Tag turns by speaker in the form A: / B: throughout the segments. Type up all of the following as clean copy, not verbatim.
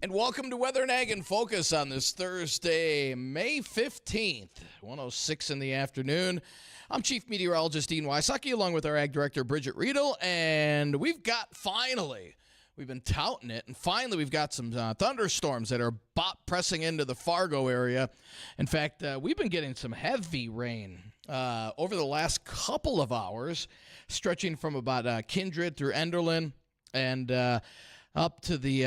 A: And welcome to Weather and Ag in Focus on this Thursday, May 15th, 1:06 in the afternoon. I'm Chief Meteorologist Dean Wysocki, along with our Ag Director, Bridgette Readel, and we've been touting it, and finally we've got some thunderstorms that are pressing into the Fargo area. In fact, we've been getting some heavy rain over the last couple of hours, stretching from about Kindred through Enderlin and up to the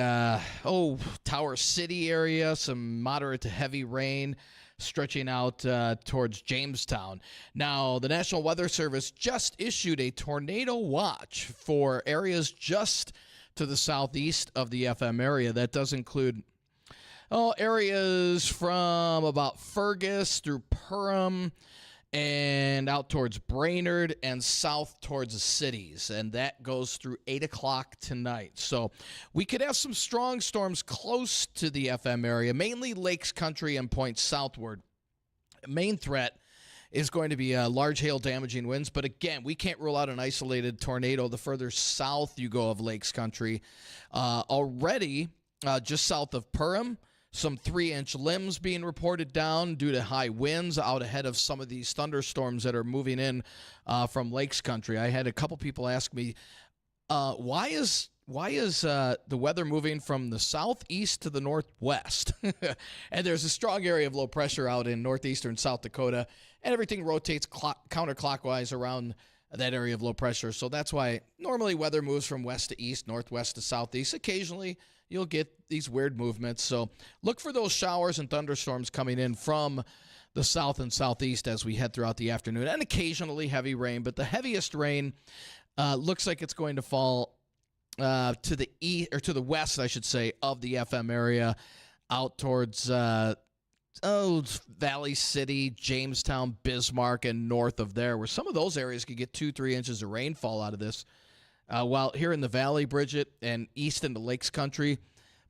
A: Tower City area, some moderate to heavy rain stretching out towards Jamestown. Now, the National Weather Service just issued a tornado watch for areas just to the southeast of the FM area. That does include areas from about Fergus through Perham and out towards Brainerd and south towards the cities. And that goes through 8 o'clock tonight. So we could have some strong storms close to the FM area, mainly Lakes Country and points southward. Main threat is going to be large hail damaging winds. But again, we can't rule out an isolated tornado the further south you go of Lakes Country. Already, just south of Perham, some 3-inch limbs being reported down due to high winds out ahead of some of these thunderstorms that are moving in from Lakes Country. I had a couple people ask me, why is the weather moving from the southeast to the northwest? And there's a strong area of low pressure out in northeastern South Dakota, and everything rotates counterclockwise around that area of low pressure. So that's why normally weather moves from west to east, northwest to southeast. Occasionally, you'll get these weird movements. So look for those showers and thunderstorms coming in from the south and southeast as we head throughout the afternoon, and occasionally heavy rain. But the heaviest rain looks like it's going to fall to the east, or to the west, I should say, of the FM area, out towards Valley City, Jamestown, Bismarck, and north of there, where some of those areas could get 2-3 inches of rainfall out of this. While here in the Valley, Bridgette, and east into Lakes Country,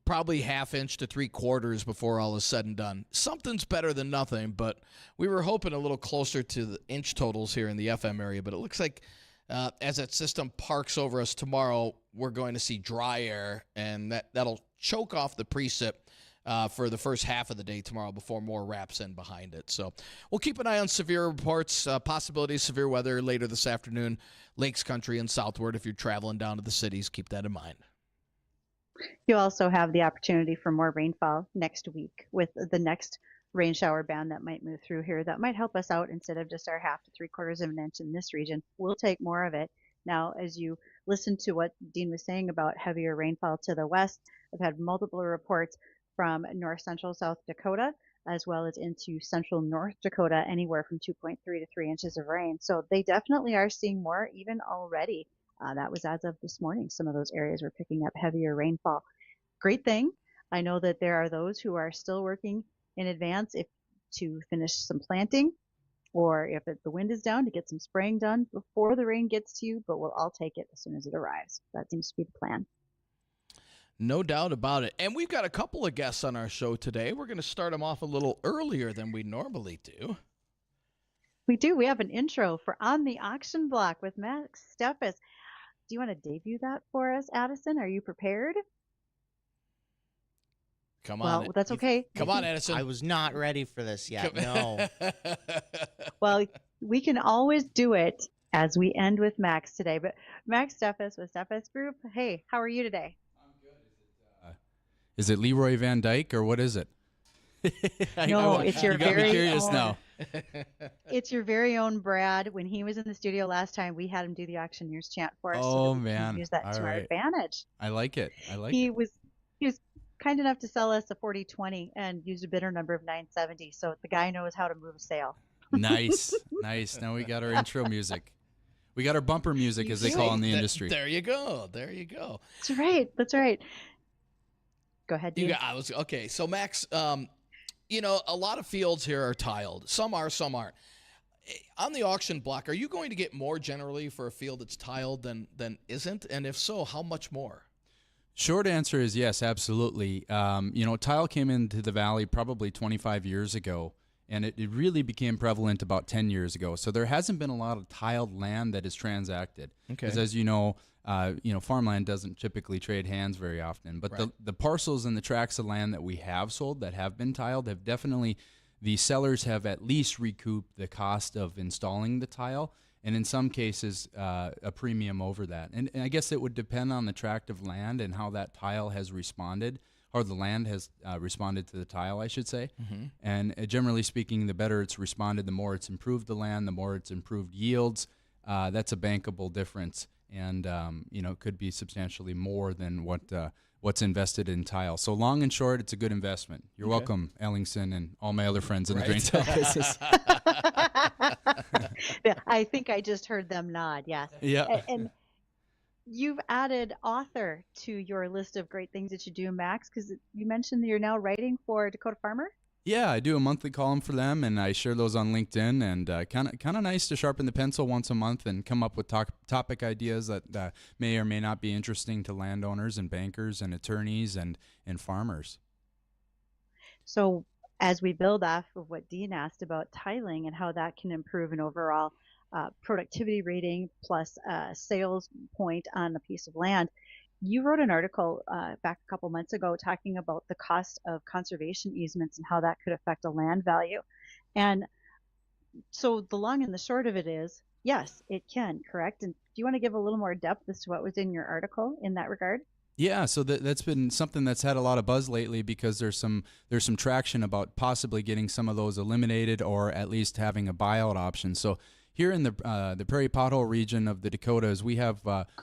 A: probably 1/2 inch to 3/4 before all is said and done. Something's better than nothing, but we were hoping a little closer to the inch totals here in the FM area. But it looks like as that system parks over us tomorrow, we're going to see dry air, and that'll choke off the precip for the first half of the day tomorrow before more wraps in behind it. So we'll keep an eye on severe reports, possibility of severe weather later this afternoon, Lakes Country and southward. If you're traveling down to the cities, keep that in mind.
B: You also have the opportunity for more rainfall next week with the next rain shower band that might move through here. That might help us out. Instead of just our 1/2 to 3/4 of an inch in this region, we'll take more of it. Now, as you listen to what Dean was saying about heavier rainfall to the west, I've had multiple reports from north central South Dakota, as well as into central North Dakota, anywhere from 2.3 to 3 inches of rain. So they definitely are seeing more even already. That was as of this morning. Some of those areas were picking up heavier rainfall. Great thing. I know that there are those who are still working in advance to finish some planting, or if the wind is down, to get some spraying done before the rain gets to you, but we'll all take it as soon as it arrives. That seems to be the plan.
A: No doubt about it. And we've got a couple of guests on our show today. We're going to start them off a little earlier than we normally do.
B: We do. We have an intro for On the Auction Block with Max Steffes. Do you want to debut that for us, Addison? Are you prepared?
A: Come on.
B: Well, that's okay.
A: Come on, Addison.
C: I was not ready for this yet. No.
B: Well, we can always do it as we end with Max today. But Max Steffes with Steffes Group. Hey, how are you today?
D: I'm good. Is it Leroy Van Dyke or what is it?
B: No, it's your
D: you got
B: very
D: me curious
B: own.
D: now.
B: It's your very own Brad. When he was in the studio last time, we had him do the auctioneer's chant for us.
D: Oh,
B: so
D: man.
B: Use that
D: All
B: to our
D: right.
B: advantage.
D: I like it.
B: He was kind enough to sell us a 4020 and used a bidder number of 970. So the guy knows how to move a sale.
D: Nice. Now we got our intro music. We got our bumper music, as they call it in the industry.
A: There you go.
B: That's right. Go ahead, Dean.
A: Okay. So Max, a lot of fields here are tiled. Some are, some aren't. On the auction block, are you going to get more generally for a field that's tiled than isn't? And if so, how much more?
D: Short answer is yes, absolutely. Tile came into the valley probably 25 years ago, And it really became prevalent about 10 years ago. So there hasn't been a lot of tiled land that is transacted.
A: Okay.
D: Because as you know, farmland doesn't typically trade hands very often. But
A: Right.
D: the parcels and the tracts of land that we have sold that have been tiled have definitely, the sellers have at least recouped the cost of installing the tile, and in some cases a premium over that. And I guess it would depend on the tract of land and how that tile has responded, or the land has responded to the tile, I should say.
A: Mm-hmm.
D: And generally speaking, the better it's responded, the more it's improved the land, the more it's improved yields. That's a bankable difference, and it could be substantially more than what's invested in tile. So long and short, it's a good investment. You're
A: Okay.
D: welcome, Ellingson, and all my other friends in the
A: Right.
D: drain tile business.
B: Yeah, I think I just heard them nod. Yes.
D: Yeah.
B: And you've added author to your list of great things that you do, Max, because you mentioned that you're now writing for Dakota Farmer.
D: Yeah, I do a monthly column for them, and I share those on LinkedIn. And kind of nice to sharpen the pencil once a month and come up with topic ideas that may or may not be interesting to landowners and bankers and attorneys and farmers.
B: So as we build off of what Dean asked about tiling and how that can improve an overall productivity rating plus sales point on a piece of land, you wrote an article back a couple months ago talking about the cost of conservation easements and how that could affect a land value. And so the long and the short of it is, yes, it can, correct? And do you want to give a little more depth as to what was in your article in that regard?
D: Yeah, so that's been something that's had a lot of buzz lately because there's some traction about possibly getting some of those eliminated or at least having a buyout option. So here in the Prairie Pothole region of the Dakotas, we have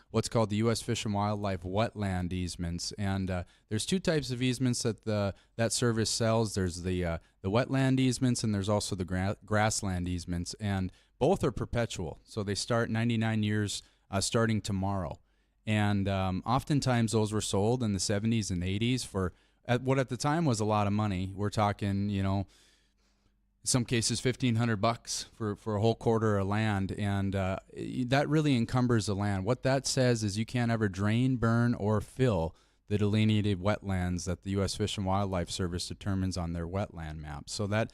D: what's called the U.S. Fish and Wildlife wetland easements, and there's two types of easements that service sells. There's the wetland easements, and there's also the grassland easements, and both are perpetual. So they start 99 years starting tomorrow. And oftentimes those were sold in the 70s and 80s for what at the time was a lot of money. We're talking, in some cases $1,500 for a whole quarter of land, and that really encumbers the land. What that says is you can't ever drain, burn, or fill the delineated wetlands that the U.S. Fish and Wildlife Service determines on their wetland maps. So that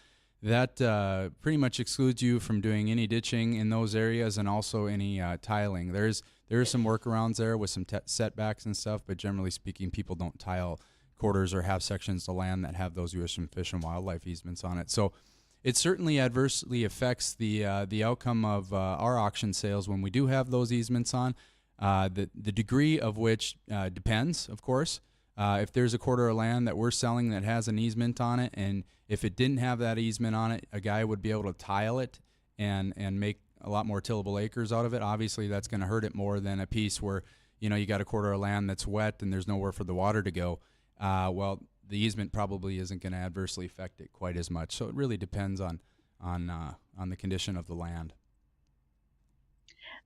D: pretty much excludes you from doing any ditching in those areas and also any tiling. There are some workarounds there with some setbacks and stuff, but generally speaking, people don't tile quarters or half sections of land that have those U.S. Fish and Wildlife easements on it. So it certainly adversely affects the outcome of our auction sales when we do have those easements on. The degree of which depends, of course. If there's a quarter of land that we're selling that has an easement on it, and if it didn't have that easement on it, a guy would be able to tile it and make a lot more tillable acres out of it. Obviously, that's going to hurt it more than a piece where, you got a quarter of land that's wet and there's nowhere for the water to go. Well, the easement probably isn't going to adversely affect it quite as much. So it really depends on the condition of the land.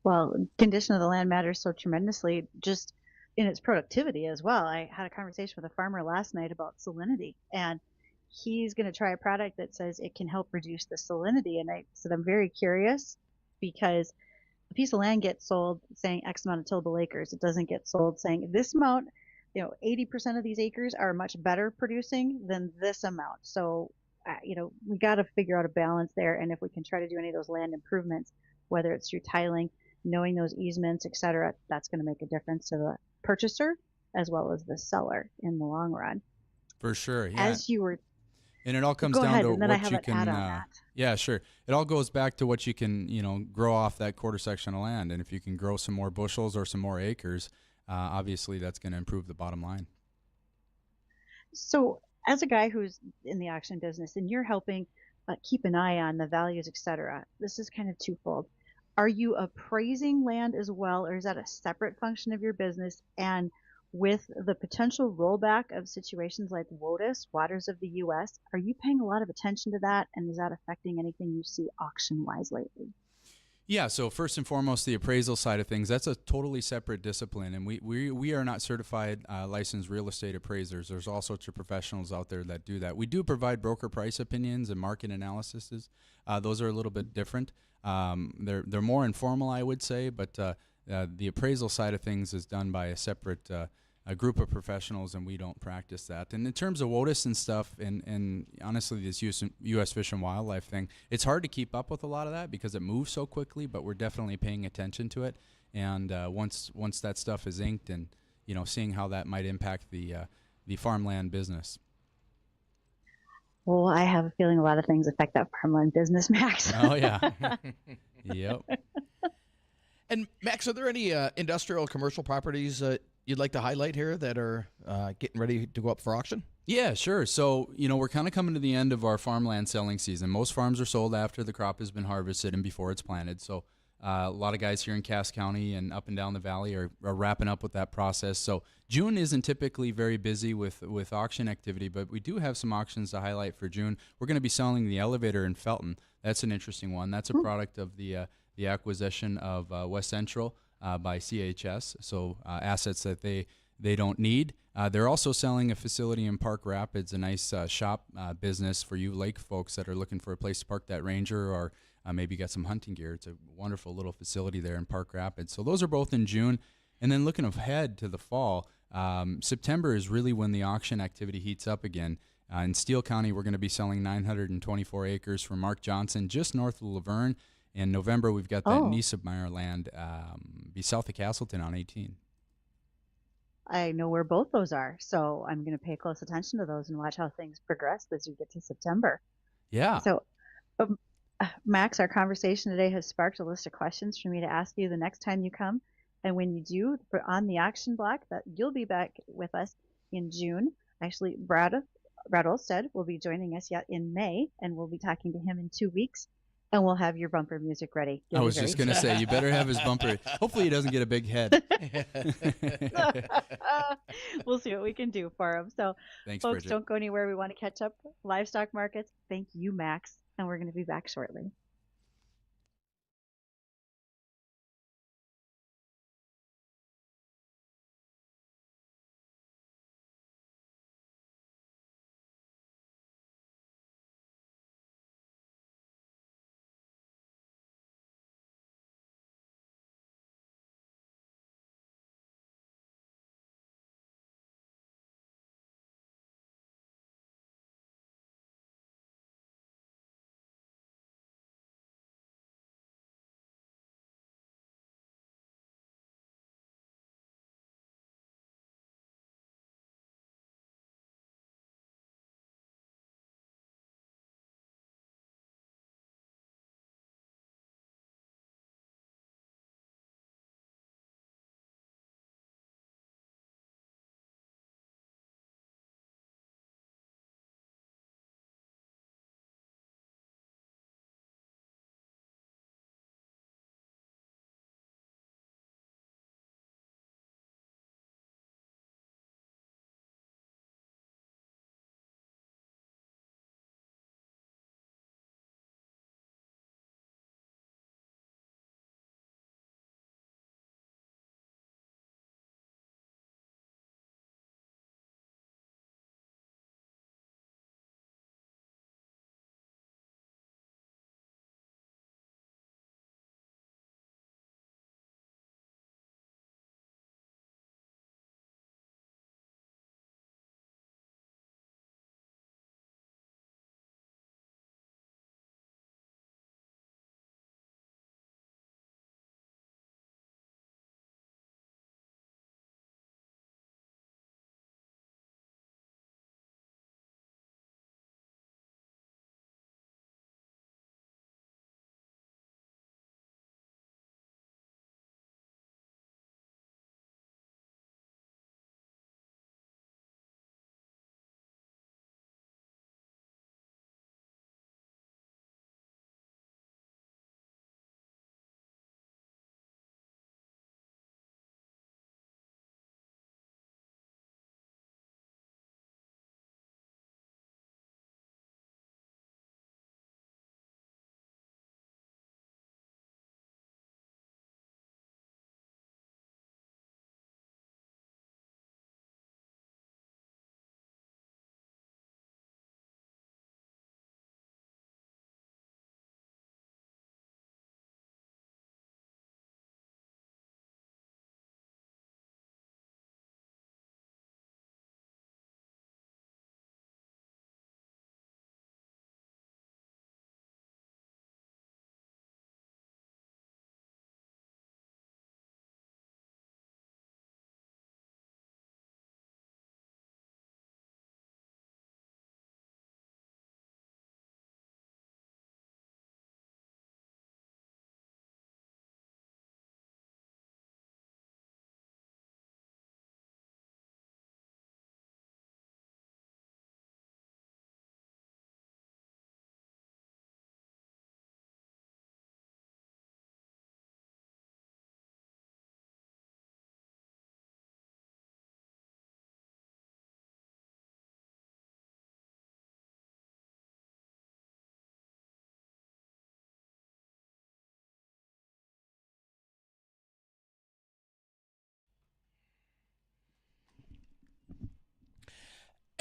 B: Well, condition of the land matters so tremendously, just in its productivity as well. I had a conversation with a farmer last night about salinity, and he's going to try a product that says it can help reduce the salinity. And I said, I'm very curious, because a piece of land gets sold saying X amount of tillable acres. It doesn't get sold saying this amount, 80% of these acres are much better producing than this amount. So, we got to figure out a balance there. And if we can try to do any of those land improvements, whether it's through tiling, knowing those easements, et cetera, that's going to make a difference to the purchaser as well as the seller in the long run.
D: For sure. Yeah.
B: As you were,
D: and it all comes
B: go
D: down
B: ahead,
D: to
B: and then I
D: what
B: have
D: you
B: an
D: can.
B: add on that.
D: Yeah, sure. It all goes back to what you can, grow off that quarter section of land, and if you can grow some more bushels or some more acres, obviously that's going to improve the bottom line.
B: So, as a guy who's in the auction business, and you're helping keep an eye on the values, et cetera, this is kind of twofold. Are you appraising land as well, or is that a separate function of your business? And with the potential rollback of situations like WOTUS, Waters of the U.S., are you paying a lot of attention to that? And is that affecting anything you see auction-wise lately?
D: Yeah, so first and foremost, the appraisal side of things, that's a totally separate discipline, and we are not certified licensed real estate appraisers. There's all sorts of professionals out there that do that. We do provide broker price opinions and market analyses. Those are a little bit different. They're more informal, I would say, but the appraisal side of things is done by a separate a group of professionals, and we don't practice that. And in terms of WOTUS and stuff, and honestly, this U.S. Fish and Wildlife thing, it's hard to keep up with a lot of that because it moves so quickly. But we're definitely paying attention to it. And once that stuff is inked, and seeing how that might impact the farmland business.
B: Well, I have a feeling a lot of things affect that farmland business, Max.
D: Oh yeah. Yep.
A: And Max, are there any industrial commercial properties you'd like to highlight here that are getting ready to go up for auction?
D: Yeah, sure. So, we're kind of coming to the end of our farmland selling season. Most farms are sold after the crop has been harvested and before it's planted. So a lot of guys here in Cass County and up and down the valley are wrapping up with that process. So June isn't typically very busy with auction activity, but we do have some auctions to highlight for June. We're going to be selling the elevator in Felton. That's an interesting one. That's a product of the acquisition of West Central by CHS, so assets that they don't need. They're also selling a facility in Park Rapids, a nice shop business for you lake folks that are looking for a place to park that Ranger or maybe get some hunting gear. It's a wonderful little facility there in Park Rapids. So those are both in June. And then looking ahead to the fall, September is really when the auction activity heats up again. In Steele County, we're going to be selling 924 acres from Mark Johnson just north of Laverne. In November, we've got that Niesemeyer land be south of Castleton on 18.
B: I know where both those are, so I'm going to pay close attention to those and watch how things progress as we get to September.
D: Yeah.
B: So, Max, our conversation today has sparked a list of questions for me to ask you the next time you come. And when you do, on the auction block, that you'll be back with us in June. Actually, Brad Olstead will be joining us yet in May, and we'll be talking to him in 2 weeks. And we'll have your bumper music ready.
D: I was just going to say, you better have his bumper. Hopefully he doesn't get a big head.
B: We'll see what we can do for him. So,
D: Thanks,
B: folks,
D: Bridgette.
B: don't go anywhere. We want to catch up. Livestock markets. Thank you, Max. And we're going to be back shortly.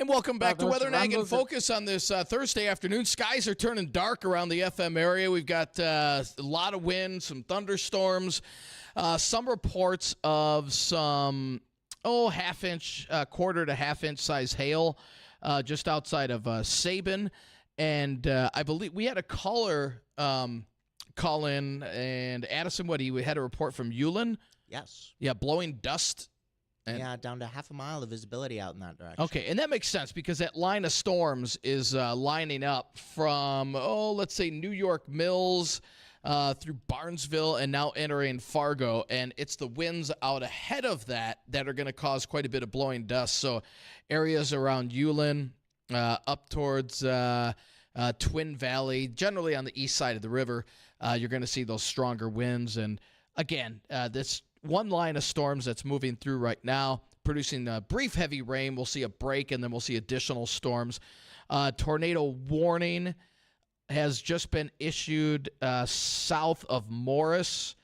A: And welcome back to
E: those
A: Weather Nag and
E: rumbles are-
A: Focus on this Thursday afternoon. Skies are turning dark around the FM area. We've got a lot of wind, some thunderstorms, some reports of some half-inch, quarter to half-inch size hail just outside of Sabin. And I believe we had a caller call in, and Addison, we had a report from Ulen.
C: Yes.
A: Yeah, blowing dust.
C: Yeah, down to half a mile of visibility out in that direction.
A: Okay, and that makes sense because that line of storms is lining up from, let's say New York Mills through Barnesville and now entering Fargo. And it's the winds out ahead of that are going to cause quite a bit of blowing dust. So areas around Ulen, up towards Twin Valley, generally on the east side of the river, you're going to see those stronger winds. And again, this one line of storms that's moving through right now, producing a brief heavy rain. We'll see a break, and then we'll see additional storms. Tornado warning has just been issued south of Morris,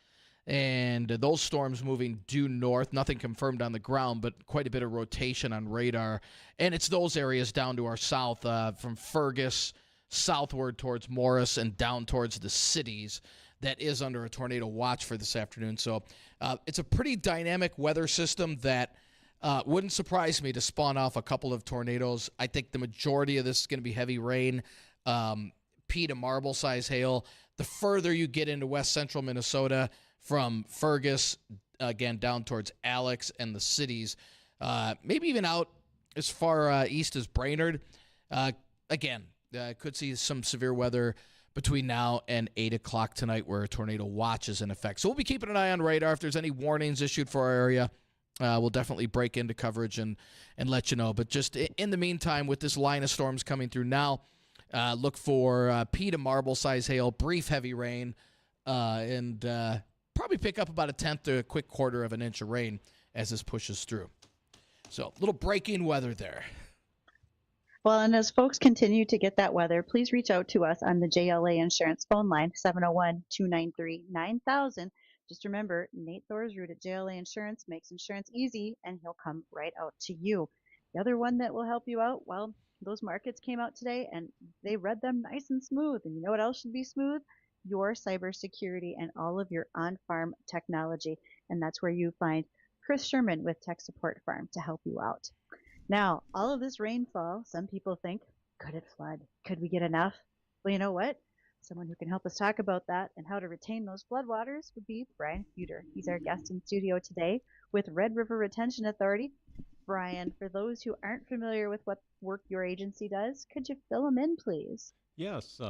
A: and those storms moving due north. Nothing confirmed on the ground, but quite a bit of rotation on radar. And it's those areas down to our south, from Fergus southward towards Morris and down towards the cities, that is under a tornado watch for this afternoon. So it's a pretty dynamic weather system that wouldn't surprise me to spawn off a couple of tornadoes. I think the majority of this is going to be heavy rain, pea to marble size hail. The further you get into west central Minnesota from Fergus, again, down towards Alex and the cities, maybe even out as far east as Brainerd, again, could see some severe weather between now and 8 o'clock tonight where a tornado watch is in effect. So we'll be keeping an eye on radar. If there's any warnings issued for our area, we'll definitely break into coverage and let you know. But just in the meantime, with this line of storms coming through now, look for pea to marble size hail, brief heavy rain, and probably pick up about a tenth to a quick quarter of an inch of rain as this pushes through. So a little breaking weather there.
B: Well, and as folks continue to get that weather, please reach out to us on the JLA Insurance phone line, 701-293-9000. Just remember, Nate Thorsrud at JLA Insurance makes insurance easy, and he'll come right out to you. The other one that will help you out, well, those markets came out today, and they read them nice and smooth. And you know what else should be smooth? Your cybersecurity and all of your on-farm technology. And that's where you find Chris Sherman with Tech Support Farm to help you out. Now, all of this rainfall, some people think, could it flood? Could we get enough? Well, you know what? Someone who can help us talk about that and how to retain those floodwaters would be Brian Fuder. He's our guest in studio today with Red River Retention Authority. Brian, for those who aren't familiar with what work your agency does, could you fill them in, please?
E: Yes,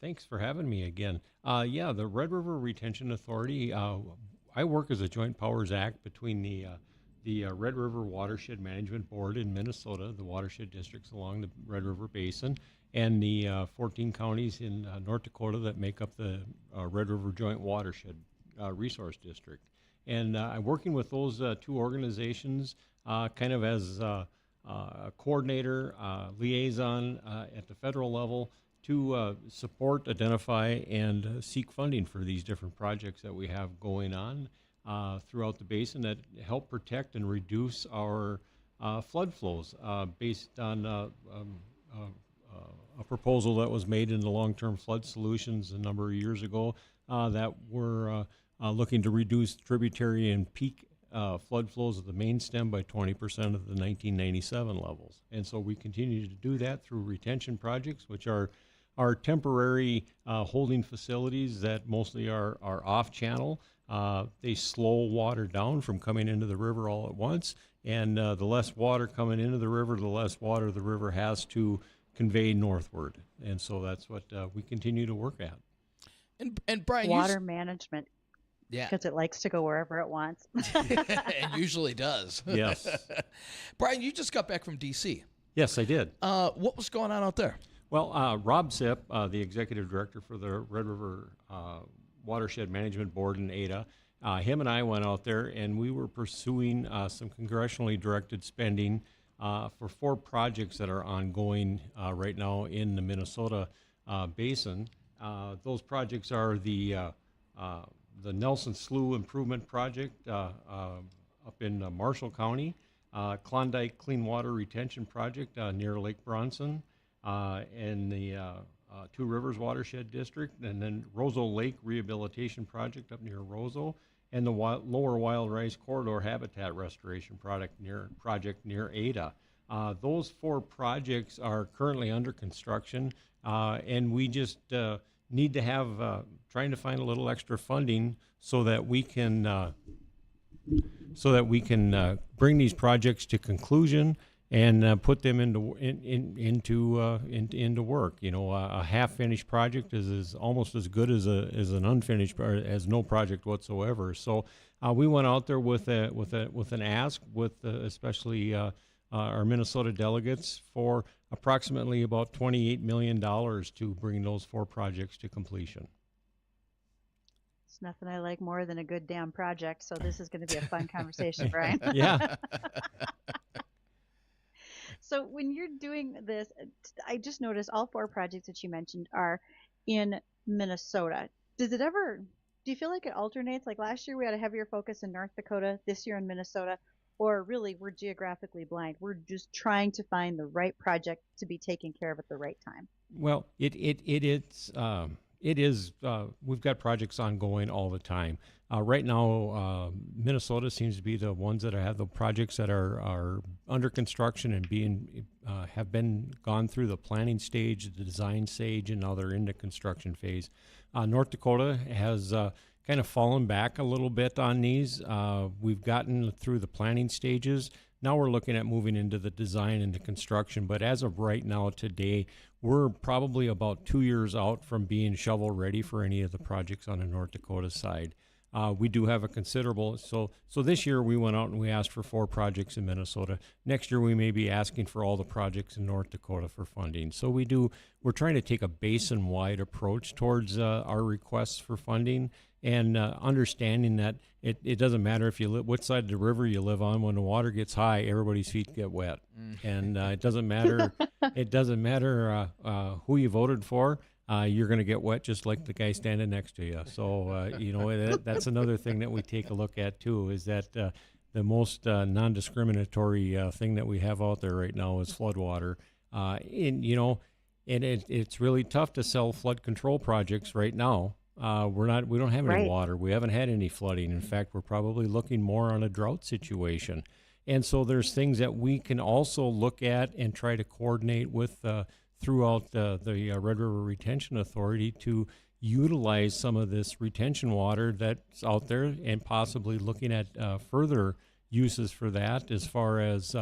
E: thanks for having me again. The Red River Retention Authority, I work as a joint powers act between the Red River Watershed Management Board in Minnesota, the watershed districts along the Red River Basin, and the 14 counties in North Dakota that make up the Red River Joint Watershed Resource District. And I'm working with those two organizations kind of as a coordinator, liaison at the federal level to support, identify, and seek funding for these different projects that we have going on throughout the basin that help protect and reduce our flood flows based on a proposal that was made in the long-term flood solutions a number of years ago that were looking to reduce tributary and peak flood flows of the main stem by 20% of the 1997 levels. And so we continue to do that through retention projects, which are temporary holding facilities that mostly are off-channel. They slow water down from coming into the river all at once, and the less water coming into the river, the less water the river has to convey northward. And so that's what we continue to work at.
A: And Brian,
B: Water management.
A: Yeah.
B: Because it likes to go wherever it wants.
A: It usually does.
E: Yes.
A: Brian, you just got back from D.C.
E: Yes, I did.
A: What was going on out there?
E: Well, Rob Zipp, the executive director for the Red River Watershed Management Board in Ada, him and I went out there, and we were pursuing some congressionally directed spending for 4 projects that are ongoing right now in the Minnesota basin. Those projects are the Nelson Slough Improvement Project up in Marshall County, Klondike Clean Water Retention Project near Lake Bronson, in the Two Rivers Watershed District, and then Roseau Lake Rehabilitation Project up near Roseau, and the Lower Wild Rice Corridor Habitat Restoration project near Ada. Those 4 projects are currently under construction, and we just need to have trying to find a little extra funding so that we can bring these projects to conclusion and put them into work. You know, a half-finished project is almost as good as an unfinished or as no project whatsoever. So we went out there with an ask with especially our Minnesota delegates for approximately about $28 million to bring those 4 projects to completion.
B: It's nothing I like more than a good damn project. So this is going to be a fun conversation, Brian.
E: Yeah.
B: So when you're doing this, I just noticed all 4 projects that you mentioned are in Minnesota. Do you feel like it alternates? Like last year we had a heavier focus in North Dakota, this year in Minnesota, or really we're geographically blind. We're just trying to find the right project to be taken care of at the right time.
E: Well, it is. We've got projects ongoing all the time. Right now, Minnesota seems to be the ones that have the projects that are under construction and have been gone through the planning stage, the design stage, and now they're in the construction phase. North Dakota has kind of fallen back a little bit on these. We've gotten through the planning stages. Now we're looking at moving into the design and the construction. But as of right now, today, we're probably about 2 years out from being shovel ready for any of the projects on the North Dakota side. We do have a considerable, so this year we went out and we asked for 4 projects in Minnesota. Next year we may be asking for all the projects in North Dakota for funding. So we're trying to take a basin-wide approach towards our requests for funding, and understanding that it doesn't matter if you live what side of the river you live on. When the water gets high, everybody's feet get wet, and it doesn't matter. It doesn't matter who you voted for. You're going to get wet just like the guy standing next to you. So that's another thing that we take a look at too. Is that the most non-discriminatory thing that we have out there right now is floodwater. It's really tough to sell flood control projects right now. We don't have any water. We haven't had any flooding. In fact, we're probably looking more on a drought situation. And so there's things that we can also look at and try to coordinate with throughout the Red River Retention Authority to utilize some of this retention water that's out there, and possibly looking at further uses for that as far as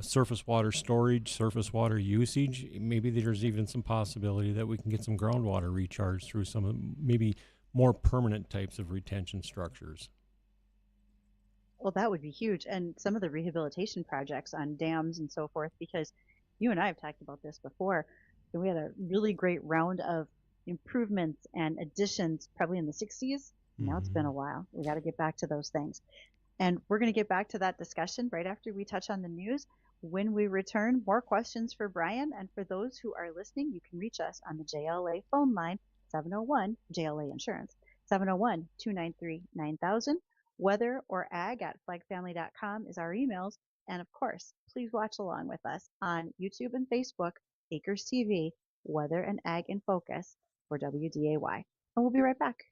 E: surface water storage, surface water usage. Maybe there's even some possibility that we can get some groundwater recharge through some maybe more permanent types of retention structures.
B: Well, that would be huge. And some of the rehabilitation projects on dams and so forth, because you and I have talked about this before. And we had a really great round of improvements and additions probably in the 60s. Now it's been a while. We got to get back to those things. And we're going to get back to that discussion right after we touch on the news. When we return, more questions for Brian. And for those who are listening, you can reach us on the JLA phone line, 701 JLA Insurance, 701-293-9000. Weather or ag at flagfamily.com is our emails. And of course, please watch along with us on YouTube and Facebook, Acres TV, Weather and Ag in Focus for WDAY. And we'll be right back.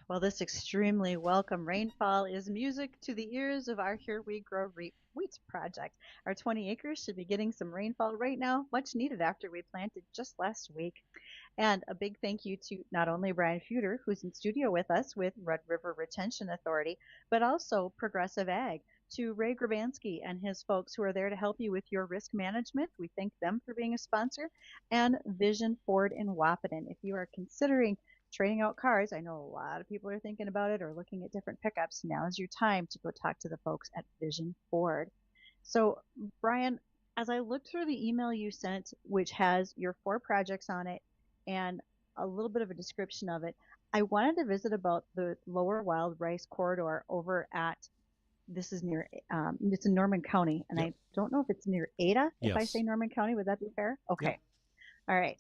B: Well, this extremely welcome rainfall is music to the ears of our Here We Grow Wheat project. Our 20 acres should be getting some rainfall right now, much needed after we planted just last week. And a big thank you to not only Brian Fuder, who's in studio with us with Red River Retention Authority, but also Progressive Ag, to Ray Grabansky and his folks who are there to help you with your risk management. We thank them for being a sponsor. And Vision Ford in Wahpeton. If you are considering trading out cars, I know a lot of people are thinking about it or looking at different pickups. Now is your time to go talk to the folks at Vision Ford. So, Brian, as I looked through the email you sent, which has your 4 projects on it and a little bit of a description of it, I wanted to visit about the Lower Wild Rice Corridor over at, this is near, it's in Norman County, and
E: Yep.
B: I don't know if it's near Ada. If I
E: Yes.
B: say Norman County, would that be fair? Okay.
E: Yep.
B: All right.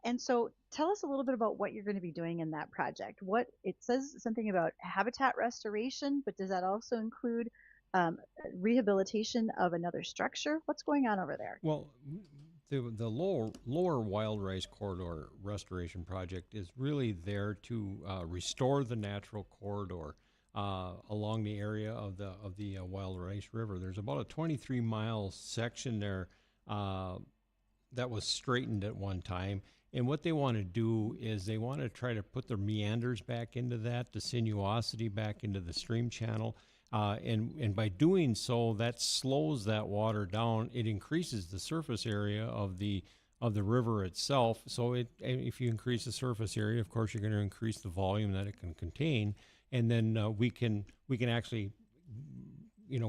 B: And so tell us a little bit about what you're going to be doing in that project. What it says something about habitat restoration, but does that also include rehabilitation of another structure? What's going on over there?
E: Well, the lower wild rice corridor restoration project is really there to restore the natural corridor along the area of the Wild Rice River. There's about a 23-mile section there that was straightened at one time. And what they want to do is they want to try to put the meanders back into that, the sinuosity back into the stream channel. And by doing so, that slows that water down. It increases the surface area of the river itself. So if you increase the surface area, of course, you're going to increase the volume that it can contain. And then we can actually,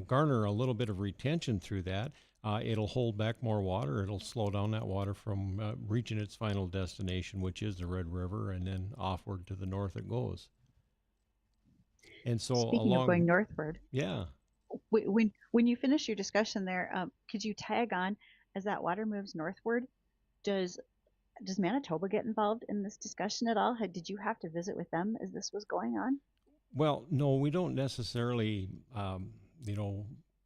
E: garner a little bit of retention through that. It'll hold back more water. It'll slow down that water from reaching its final destination, which is the Red River, and then offward to the north it goes. And so
B: Speaking of going northward,
E: yeah.
B: When you finish your discussion there, could you tag on as that water moves northward? Does Manitoba get involved in this discussion at all? Did you have to visit with them as this was going on?
E: Well, no, we don't necessarily.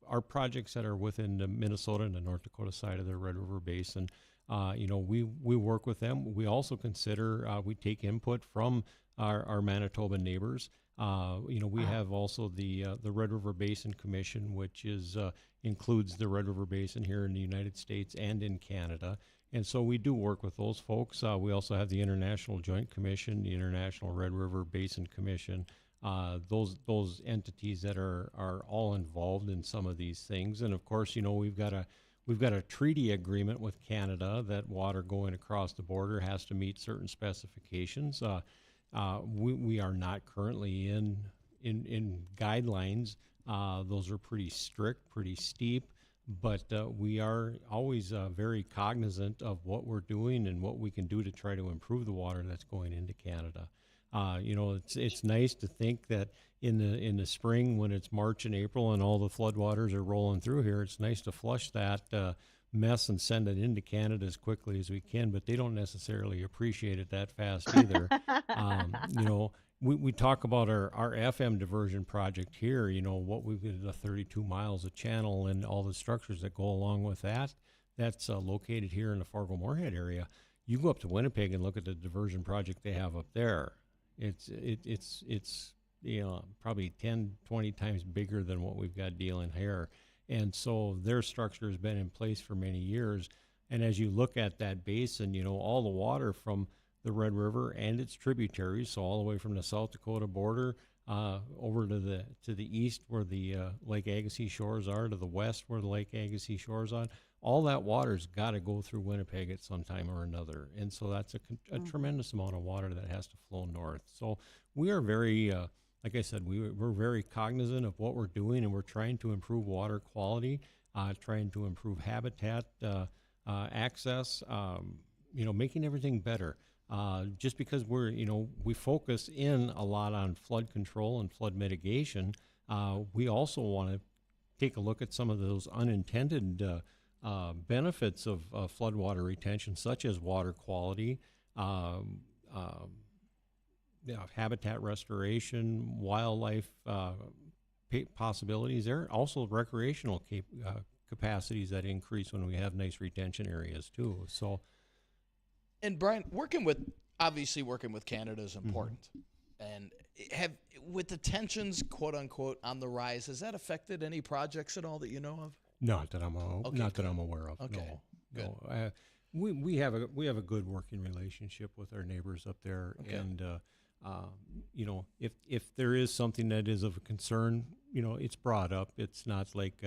E: Our projects that are within the Minnesota and the North Dakota side of the Red River Basin, we work with them. We also consider we take input from our Manitoba neighbors. We have also the Red River Basin Commission, which includes the Red River Basin here in the United States and in Canada. And so we do work with those folks. We also have the International Joint Commission, the International Red River Basin Commission. Those entities that are all involved in some of these things. And of course, we've got a treaty agreement with Canada that water going across the border has to meet certain specifications. We are not currently in guidelines. Those are pretty strict, pretty steep, but we are always very cognizant of what we're doing and what we can do to try to improve the water that's going into Canada. It's nice to think that in the spring, when it's March and April and all the floodwaters are rolling through here, it's nice to flush that mess and send it into Canada as quickly as we can. But they don't necessarily appreciate it that fast either. We talk about our FM diversion project here. What we've got the 32 miles of channel and all the structures that go along with that. That's located here in the Fargo-Moorhead area. You go up to Winnipeg and look at the diversion project they have up there. It's probably 10, 20 times bigger than what we've got dealing here. And so their structure has been in place for many years. And as you look at that basin, all the water from the Red River and its tributaries, so all the way from the South Dakota border over to the east where the Lake Agassiz shores are, to the west where the Lake Agassiz shores are, all that water's got to go through Winnipeg at some time or another. And so that's a tremendous amount of water that has to flow north. So we are very, like I said, we're very cognizant of what we're doing, and we're trying to improve water quality, trying to improve habitat access, making everything better. Just because we focus in a lot on flood control and flood mitigation, we also want to take a look at some of those unintended benefits of floodwater retention, such as water quality, habitat restoration, wildlife possibilities. There are also recreational capacities that increase when we have nice retention areas too. So,
A: and Brian, working with Canada is important. And have, with the tensions, quote unquote, on the rise, has that affected any projects at all that you know of?
E: Not that I'm
A: Okay,
E: not
A: good.
E: that I'm aware of.
A: Okay,
E: No,
A: good.
E: no. We have a good working relationship with our neighbors up there,
A: Okay.
E: and you know, if there is something that is of a concern, you know, it's brought up. It's not like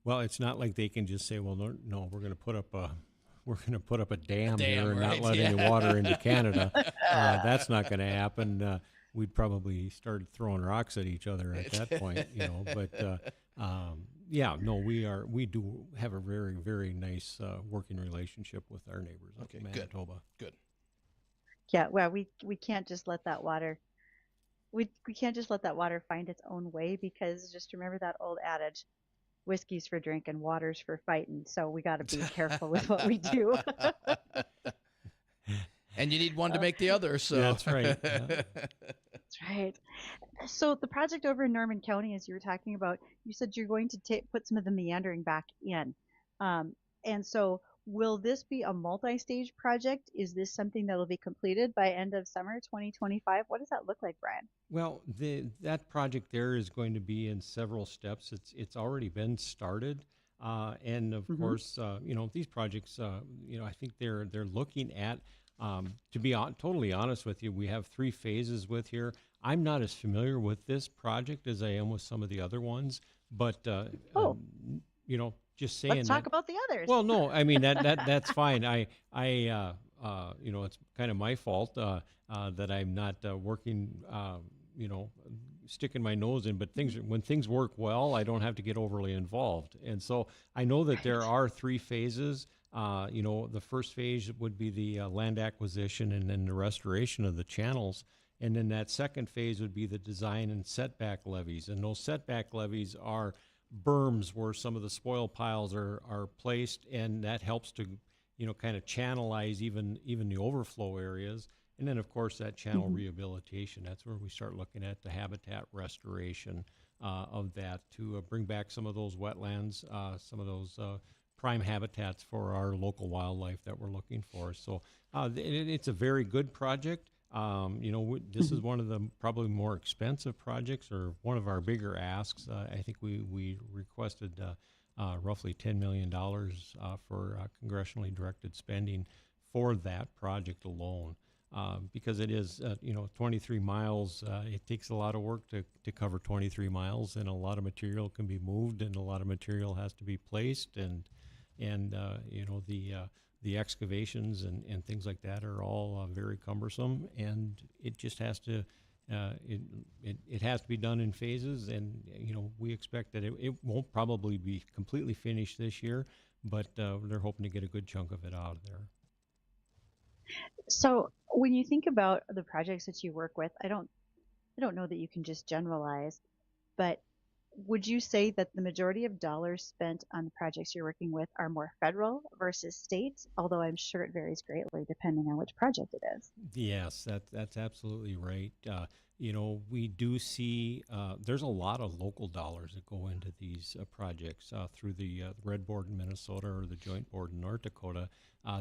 E: it's not like they can just say, well, no, we're going to put up a dam here and not
A: right,
E: let
A: yeah.
E: any water into Canada. That's not going to happen. We'd probably start throwing rocks at each other at that point, you know. But yeah, no, we do have a very, very nice working relationship with our neighbors up
A: Okay,
E: in
A: good.
E: Manitoba.
A: Good.
B: Yeah, well, we can't just let that water we can't just let that water find its own way, because just remember that old adage, whiskey's for drinking, water's for fighting. So we got to be careful with what we do.
A: And you need one to make the other. So
E: That's right. Yeah.
B: That's right. So the project over in Norman County, as you were talking about, you said you're going to put some of the meandering back in. And so will this be a multi-stage project? Is this something that will be completed by end of summer 2025? What does that look like, Brian?
E: Well, that project there is going to be in several steps. It's already been started, and of course, you know, these projects, you know, I think they're looking at. To be totally honest with you, we have 3 phases with here. I'm not as familiar with this project as I am with some of the other ones, but you know, just saying.
B: Let's talk about the others.
E: Well, no, I mean that's fine. I you know, it's kind of my fault that I'm not working, you know, sticking my nose in. But when things work well, I don't have to get overly involved. And so I know that there are 3 phases. You know, the first phase would be the land acquisition and then the restoration of the channels. And then that second phase would be the design and setback levees. And those setback levees are berms where some of the spoil piles are placed, and that helps to, you know, kind of channelize even the overflow areas. And then, of course, that channel rehabilitation. That's where we start looking at the habitat restoration of that to bring back some of those wetlands, some of those prime habitats for our local wildlife that we're looking for. So it's a very good project. You know, this is one of the probably more expensive projects, or one of our bigger asks. I think we requested roughly $10 million for congressionally directed spending for that project alone. Because it is, you know, 23 miles. It takes a lot of work to cover 23 miles, and a lot of material can be moved, and a lot of material has to be placed, and you know, the excavations and things like that are all very cumbersome, and it just has to it has to be done in phases. And you know, we expect that it won't probably be completely finished this year, but they're hoping to get a good chunk of it out of there.
B: So when you think about the projects that you work with, I don't know that you can just generalize, but would you say that the majority of dollars spent on the projects you're working with are more federal versus state? Although I'm sure it varies greatly depending on which project it is.
E: Yes, that's absolutely right. You know, we do see there's a lot of local dollars that go into these projects through the Red Board in Minnesota or the Joint Board in North Dakota.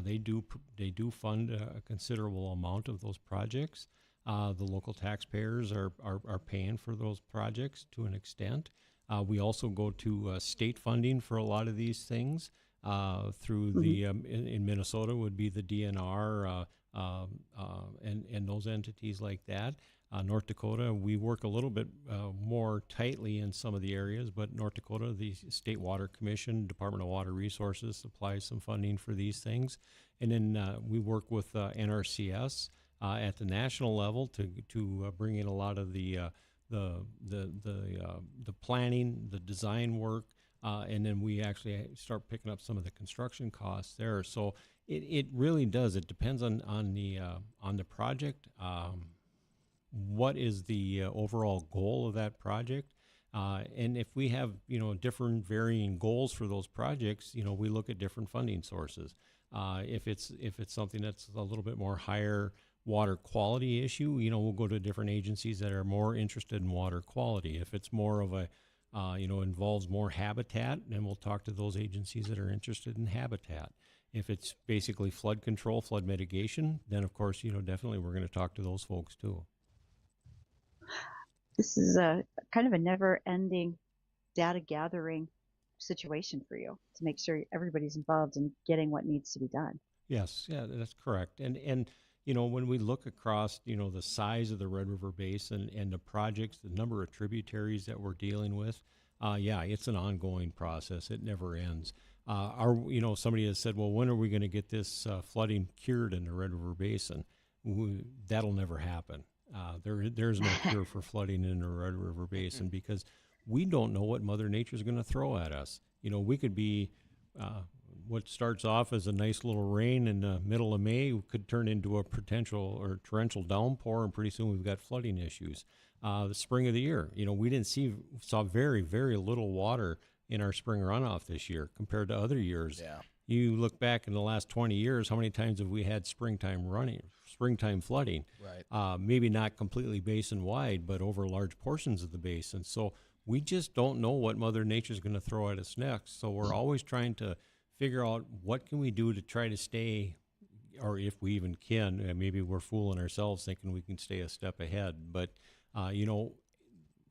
E: They do fund a considerable amount of those projects. The local taxpayers are paying for those projects to an extent. We also go to state funding for a lot of these things through the in Minnesota would be the DNR and those entities like that. North Dakota, we work a little bit more tightly in some of the areas, but North Dakota, the State Water Commission, Department of Water Resources supplies some funding for these things. And then we work with NRCS at the national level to bring in a lot of the planning, the design work, and then we actually start picking up some of the construction costs there. So it really does. It depends on the project. What is the overall goal of that project? And if we have, you know, different varying goals for those projects, you know, we look at different funding sources. If it's something that's a little bit more higher water quality issue, you know, we'll go to different agencies that are more interested in water quality. If it's more of a, you know, involves more habitat, then we'll talk to those agencies that are interested in habitat. If it's basically flood control, flood mitigation, then of course, you know, definitely we're going to talk to those folks too.
B: This is a kind of a never-ending data gathering situation for you to make sure everybody's involved in getting what needs to be done.
E: Yes, yeah, that's correct. And when we look across, the size of the Red River Basin and the projects, the number of tributaries that we're dealing with, yeah, it's an ongoing process. It never ends. Somebody has said, well, when are we going to get this flooding cured in the Red River Basin? That'll never happen. There's no cure for flooding in the Red River Basin because we don't know what Mother Nature is going to throw at us. We could be what starts off as a nice little rain in the middle of May could turn into a potential or torrential downpour, and pretty soon we've got flooding issues. The spring of the year, we saw very, very little water in our spring runoff this year compared to other years.
A: Yeah.
E: You look back in the last 20 years, how many times have we had springtime flooding?
A: Right.
E: Maybe not completely basin-wide, but over large portions of the basin. So we just don't know what Mother Nature's going to throw at us next. So we're always trying to figure out what can we do to try to stay, or if we even can. Maybe we're fooling ourselves thinking we can stay a step ahead. But,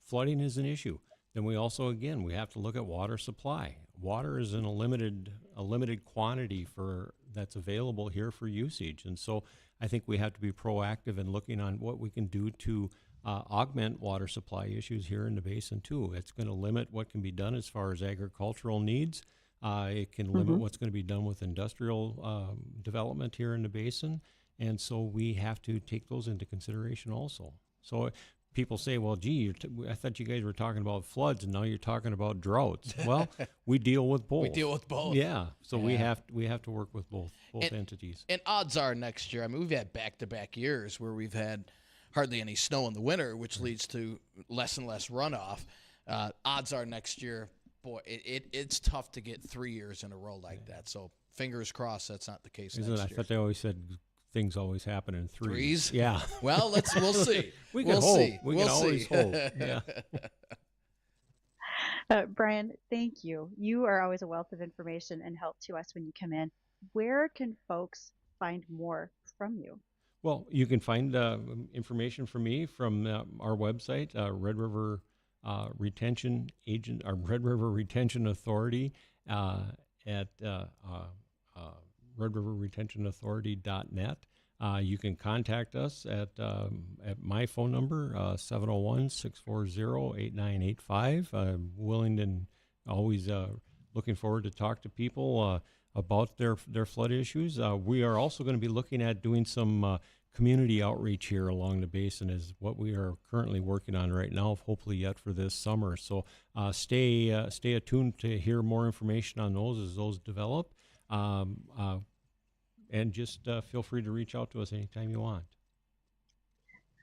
E: flooding is an issue. Then we also, again, we have to look at water supply. Water is in a limited quantity that's available here for usage. And so I think we have to be proactive in looking on what we can do to augment water supply issues here in the basin too. It's going to limit what can be done as far as agricultural needs. It can limit what's going to be done with industrial development here in the basin. And so we have to take those into consideration also. So people say, well, gee, I thought you guys were talking about floods and now you're talking about droughts. Well, we deal with both.
A: We deal with both.
E: Yeah. So we have to work with both entities.
A: And odds are next year, I mean, we've had back-to-back years where we've had hardly any snow in the winter, which leads to less and less runoff. Odds are next year, boy, it's tough to get 3 years in a row like that. So fingers crossed that's not the case next year.
E: I thought they always said things always happen in threes. Yeah.
A: Well, we'll see.
E: We'll
A: see.
E: We can always hope. Yeah.
B: Brian, thank you. You are always a wealth of information and help to us when you come in. Where can folks find more from you?
E: Well, you can find information from me from our website, Red River Retention Agent, our Red River Retention Authority at redriverretentionauthority.net. You can contact us at my phone number, 701-640-8985. I'm willing and always looking forward to talk to people about their flood issues. We are also going to be looking at doing some community outreach here along the basin is what we are currently working on right now, hopefully yet for this summer. So stay attuned to hear more information on those as those develop. And just feel free to reach out to us anytime you want.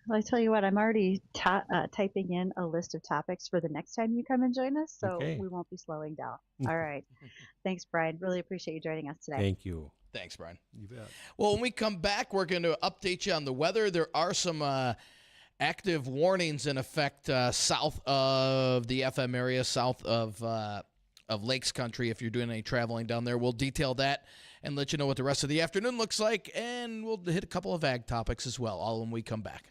B: Well, I tell you what, I'm already typing in a list of topics for the next time you come and join us, so
E: Okay.
B: we won't be slowing down. All right. Thanks, Brian. Really appreciate you joining us today.
E: Thank you.
A: Thanks, Brian.
E: You bet.
A: Well, when we come back, we're going to update you on the weather. There are some active warnings in effect south of the FM area, south of Lakes Country. If you're doing any traveling down there, we'll detail that and let you know what the rest of the afternoon looks like, and we'll hit a couple of ag topics as well, all when we come back.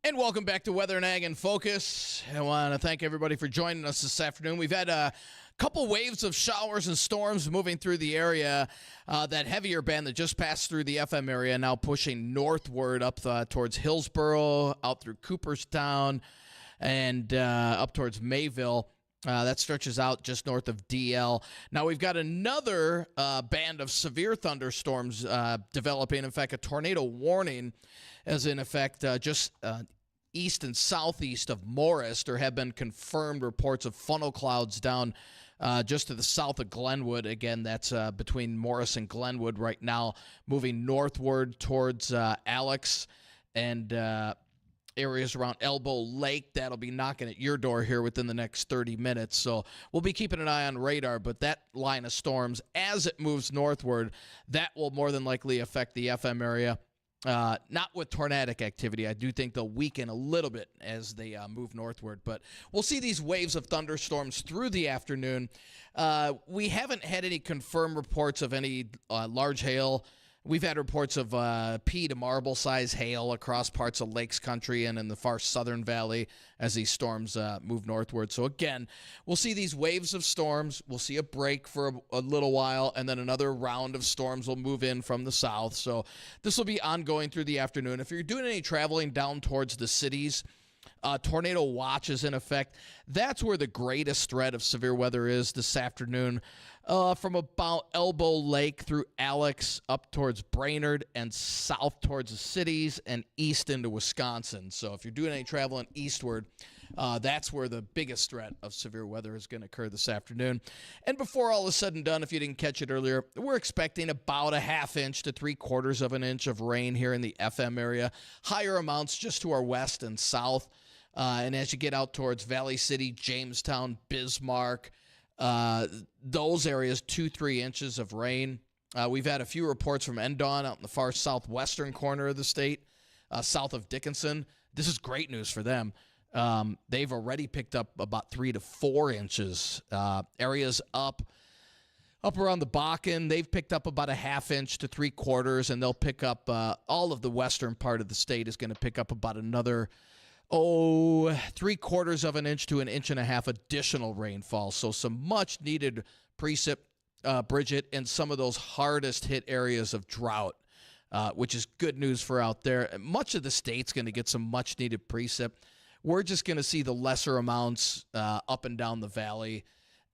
A: And welcome back to Weather and Ag in Focus. I want to thank everybody for joining us this afternoon. We've had a couple waves of showers and storms moving through the area. That heavier band that just passed through the FM area now pushing northward up towards Hillsboro, out through Cooperstown, and up towards Mayville. That stretches out just north of DL. Now we've got another band of severe thunderstorms developing. In fact, a tornado warning is in effect just east and southeast of Morris. There have been confirmed reports of funnel clouds down just to the south of Glenwood. Again, that's between Morris and Glenwood right now, moving northward towards Alex and areas around Elbow Lake. That'll be knocking at your door here within the next 30 minutes. So we'll be keeping an eye on radar, but that line of storms, as it moves northward, that will more than likely affect the FM area. Not with tornadic activity. I do think they'll weaken a little bit as they move northward, but we'll see these waves of thunderstorms through the afternoon. We haven't had any confirmed reports of any large hail. We've had reports of pea to marble size hail across parts of Lakes Country and in the far southern valley as these storms move northward. So again, we'll see these waves of storms. We'll see a break for a little while, and then another round of storms will move in from the south. So this will be ongoing through the afternoon. If you're doing any traveling down towards the cities, tornado watch is in effect. That's where the greatest threat of severe weather is this afternoon. From about Elbow Lake through Alex up towards Brainerd and south towards the cities and east into Wisconsin. So if you're doing any traveling eastward, that's where the biggest threat of severe weather is going to occur this afternoon. And before all is said and done, if you didn't catch it earlier, we're expecting about a ½ inch to 3/4 of an inch of rain here in the FM area. Higher amounts just to our west and south. And as you get out towards Valley City, Jamestown, Bismarck, those areas, 2-3 inches of rain. We've had a few reports from Endon out in the far southwestern corner of the state, south of Dickinson. This is great news for them. They've already picked up about 3 to 4 inches. Areas up around the Bakken, they've picked up about a ½ inch to 3/4, and they'll pick up all of the western part of the state is going to pick up about another 3/4 of an inch to 1.5 inches additional rainfall. So some much needed precip, Bridgette, in some of those hardest hit areas of drought, which is good news for out there. Much of the state's going to get some much needed precip. We're just going to see the lesser amounts up and down the valley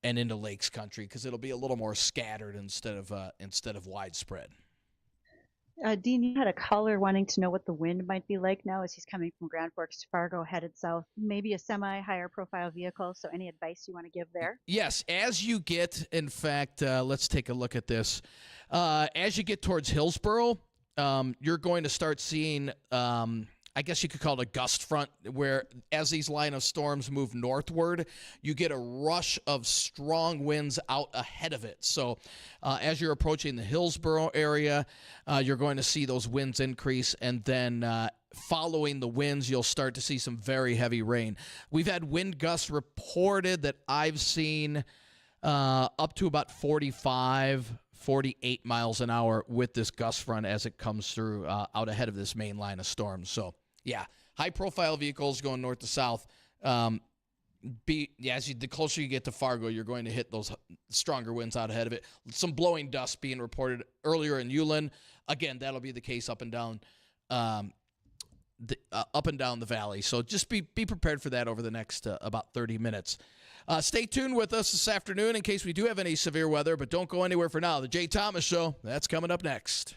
A: and into Lakes Country because it'll be a little more scattered instead of widespread.
B: Dean, you had a caller wanting to know what the wind might be like now as he's coming from Grand Forks to Fargo, headed south. Maybe a semi-higher profile vehicle, so any advice you want to give there?
A: Yes, as you get, in fact, let's take a look at this. As you get towards Hillsboro, you're going to start seeing, I guess you could call it a gust front, where as these line of storms move northward, you get a rush of strong winds out ahead of it. So as you're approaching the Hillsboro area, you're going to see those winds increase, and then following the winds, you'll start to see some very heavy rain. We've had wind gusts reported that I've seen up to about 48 miles an hour with this gust front as it comes through out ahead of this main line of storms. So yeah, high-profile vehicles going north to south. The closer you get to Fargo, you're going to hit those stronger winds out ahead of it. Some blowing dust being reported earlier in Ulen. Again, that'll be the case up and down the valley. So just be prepared for that over the next about 30 minutes. Stay tuned with us this afternoon in case we do have any severe weather, but don't go anywhere for now. The Jay Thomas Show, that's coming up next.